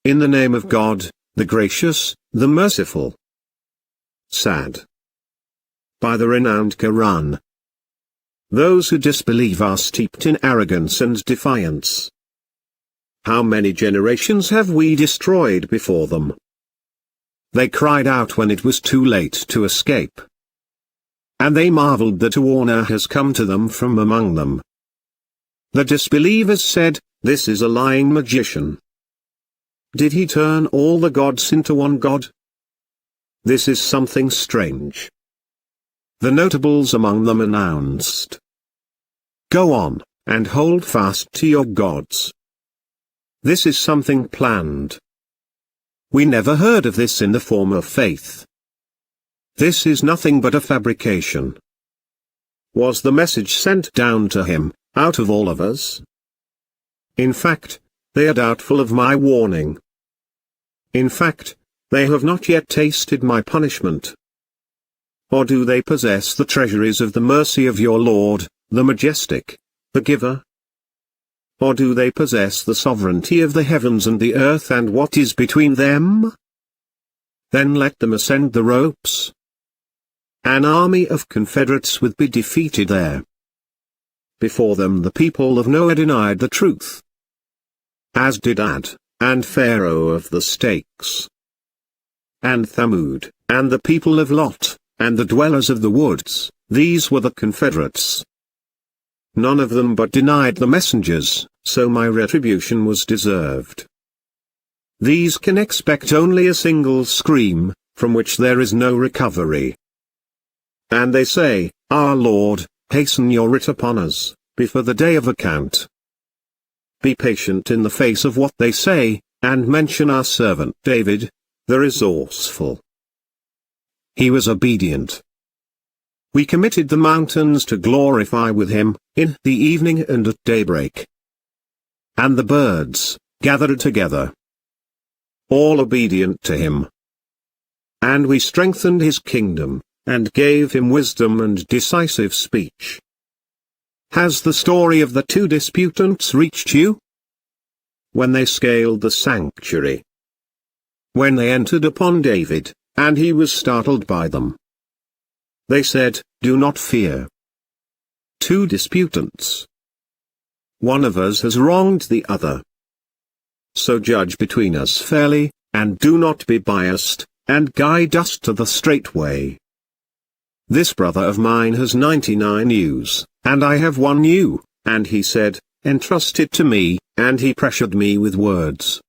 In the name of God, the Gracious, the Merciful. Saad. By the renowned Quran. Those who disbelieve are steeped in arrogance and defiance. How many generations have we destroyed before them? They cried out when it was too late to escape. And they marveled that a warner has come to them from among them. The disbelievers said, "This is a lying magician. Did he turn all the gods into one god? This is something strange." The notables among them announced, "Go on, and hold fast to your gods. This is something planned. We never heard of this in the former faith. This is nothing but a fabrication. Was the message sent down to him, out of all of us? In fact, they are doubtful of my warning. In fact, they have not yet tasted my punishment. Or do they possess the treasuries of the mercy of your Lord, the Majestic, the Giver? Or do they possess the sovereignty of the heavens and the earth and what is between them? Then let them ascend the ropes. An army of confederates would be defeated there. Before them the people of Noah denied the truth, as did Ad, and Pharaoh of the stakes, and Thamud, and the people of Lot, and the dwellers of the woods. These were the confederates. None of them but denied the messengers, so my retribution was deserved. These can expect only a single scream, from which there is no recovery. And they say, "Our Lord, hasten your writ upon us, before the day of account." Be patient in the face of what they say, and mention our servant David, the resourceful. He was obedient. We committed the mountains to glorify with him, in the evening and at daybreak. And the birds, gathered together, all obedient to him. And we strengthened his kingdom, and gave him wisdom and decisive speech. Has the story of the two disputants reached you? When they scaled the sanctuary. When they entered upon David, and he was startled by them. They said, "Do not fear." Two disputants. One of us has wronged the other. So judge between us fairly, and do not be biased, and guide us to the straight way. This brother of mine has 99 ewes, and I have one ewe, and he said, "Entrust it to me," and he pressured me with words.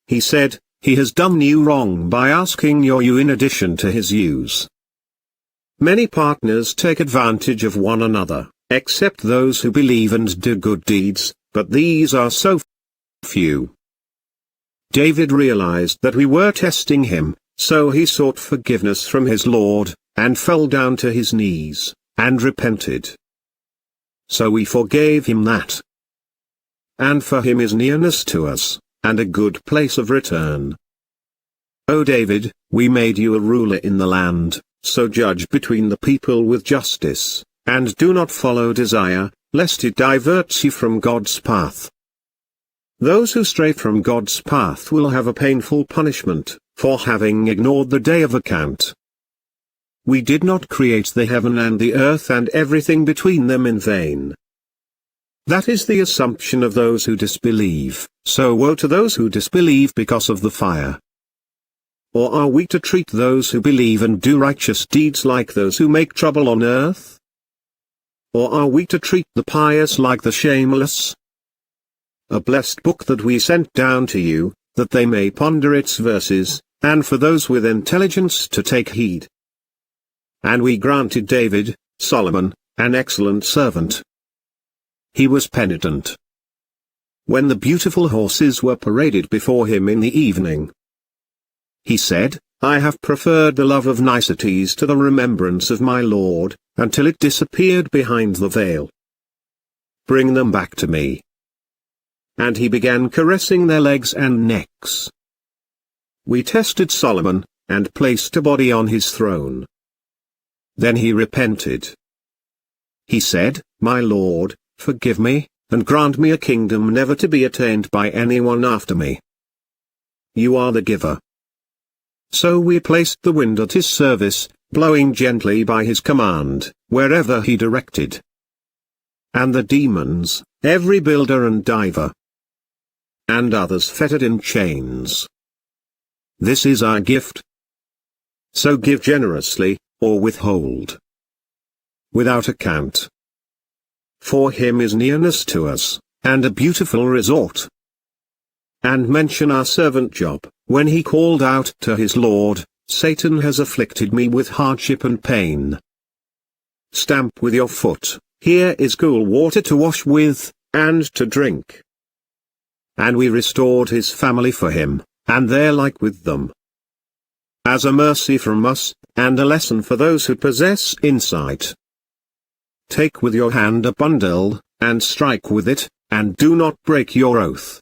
He said, "He has done you wrong by asking your ewe in addition to his ewes." Many partners take advantage of one another, except those who believe and do good deeds, but these are so few. David realized that we were testing him, so he sought forgiveness from his Lord, and fell down to his knees, and repented. So we forgave him that. And for him is nearness to us, and a good place of return. O David, we made you a ruler in the land, so judge between the people with justice, and do not follow desire, lest it diverts you from God's path. Those who stray from God's path will have a painful punishment, for having ignored the day of account. We did not create the heaven and the earth and everything between them in vain. That is the assumption of those who disbelieve, so woe to those who disbelieve because of the fire. Or are we to treat those who believe and do righteous deeds like those who make trouble on earth? Or are we to treat the pious like the shameless? A blessed book that we sent down to you, that they may ponder its verses, and for those with intelligence to take heed. And we granted David, Solomon, an excellent servant. He was penitent. When the beautiful horses were paraded before him in the evening, he said, "I have preferred the love of niceties to the remembrance of my Lord, until it disappeared behind the veil. Bring them back to me." And he began caressing their legs and necks. We tested Solomon, and placed a body on his throne. Then he repented. He said, "My Lord, forgive me, and grant me a kingdom never to be attained by anyone after me." you are the giver. So we placed the wind at his service, blowing gently by his command, wherever he directed. And the demons, every builder and diver, and others fettered in chains. This is our gift. So give generously, or withhold without account. For him is nearness to us, and a beautiful resort. And mention our servant Job, when he called out to his Lord, Satan has afflicted me with hardship and pain. Stamp with your foot, here is cool water to wash with, and to drink. And we restored his family for him, and their like with them, as a mercy from us, and a lesson for those who possess insight. Take with your hand a bundle, and strike with it, and do not break your oath.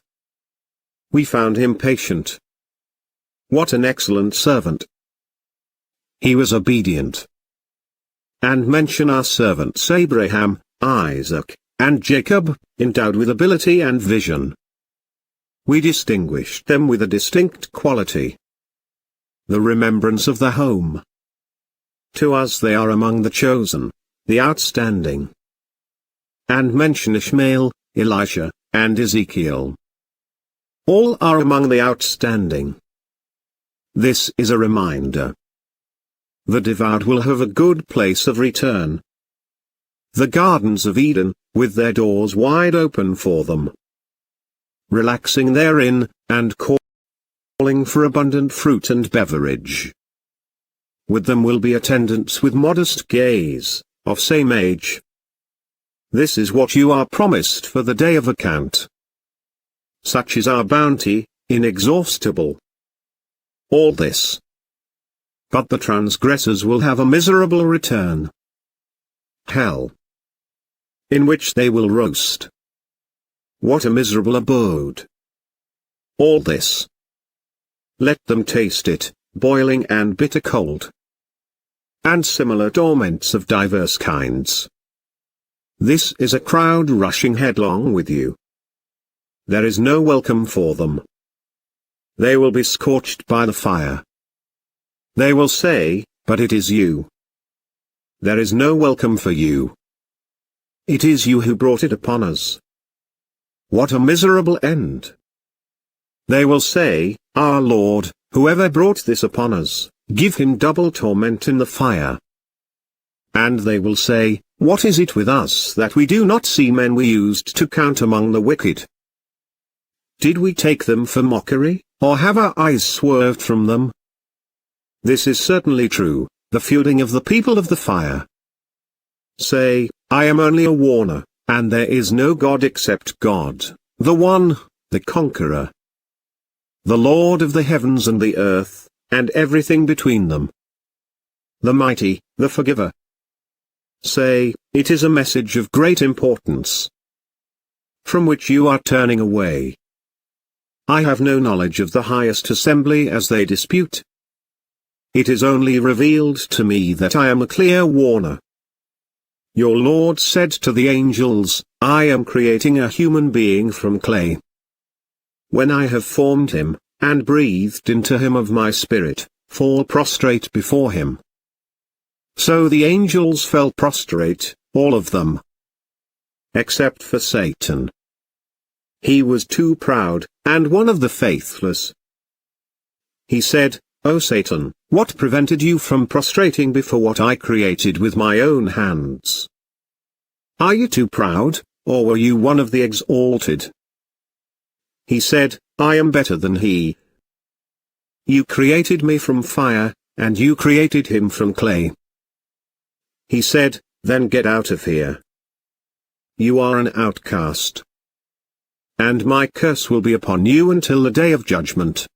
We found him patient. What an excellent servant! He was obedient. And mention our servants Abraham, Isaac, and Jacob, endowed with ability and vision. We distinguished them with a distinct quality: the remembrance of the home. To us they are among the chosen, the outstanding. And mention Ishmael, Elijah, and Ezekiel. All are among the outstanding. This is a reminder. The devout will have a good place of return. The gardens of Eden, with their doors wide open for them, relaxing therein, and calling for abundant fruit and beverage. With them will be attendants with modest gaze, of same age. This is what you are promised for the day of account. Such is our bounty, inexhaustible. All this. But the transgressors will have a miserable return. Hell, in which they will roast. What a miserable abode. All this. Let them taste it, boiling and bitter cold, and similar torments of diverse kinds. This is a crowd rushing headlong with you. There is no welcome for them. They will be scorched by the fire. They will say, but it is you. There is no welcome for you. It is you who brought it upon us. What a miserable end. They will say, our Lord, whoever brought this upon us, give him double torment in the fire. And they will say, what is it with us that we do not see men we used to count among the wicked? Did we take them for mockery, or have our eyes swerved from them? This is certainly true, the feuding of the people of the fire. Say, I am only a warner, and there is no God except God, the One, the Conqueror, the Lord of the heavens and the earth, and everything between them, the Mighty, the Forgiver. Say, it is a message of great importance, from which you are turning away. I have no knowledge of the highest assembly as they dispute. It is only revealed to me that I am a clear warner. Your Lord said to the angels, I am creating a human being from clay. When I have formed him, and breathed into him of my spirit, fall prostrate before him. So the angels fell prostrate, all of them, except for Satan. He was too proud, and one of the faithless. He said, O Satan, what prevented you from prostrating before what I created with my own hands? Are you too proud, or were you one of the exalted? He said, I am better than he. You created me from fire, and you created him from clay. He said, then get out of here. You are an outcast. And my curse will be upon you until the day of judgment.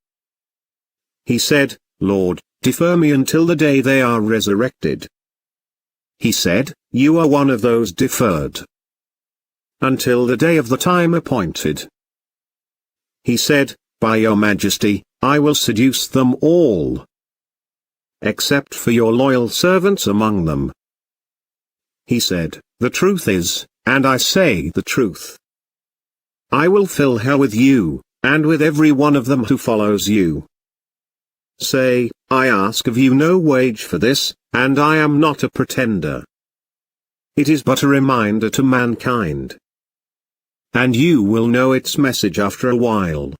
He said, Lord, defer me until the day they are resurrected. He said, you are one of those deferred, until the day of the time appointed. He said, by your majesty, I will seduce them all, except for your loyal servants among them. He said, the truth is, and I say the truth, I will fill hell with you, and with every one of them who follows you. Say, I ask of you no wage for this, and I am not a pretender. It is but a reminder to mankind. And you will know its message after a while.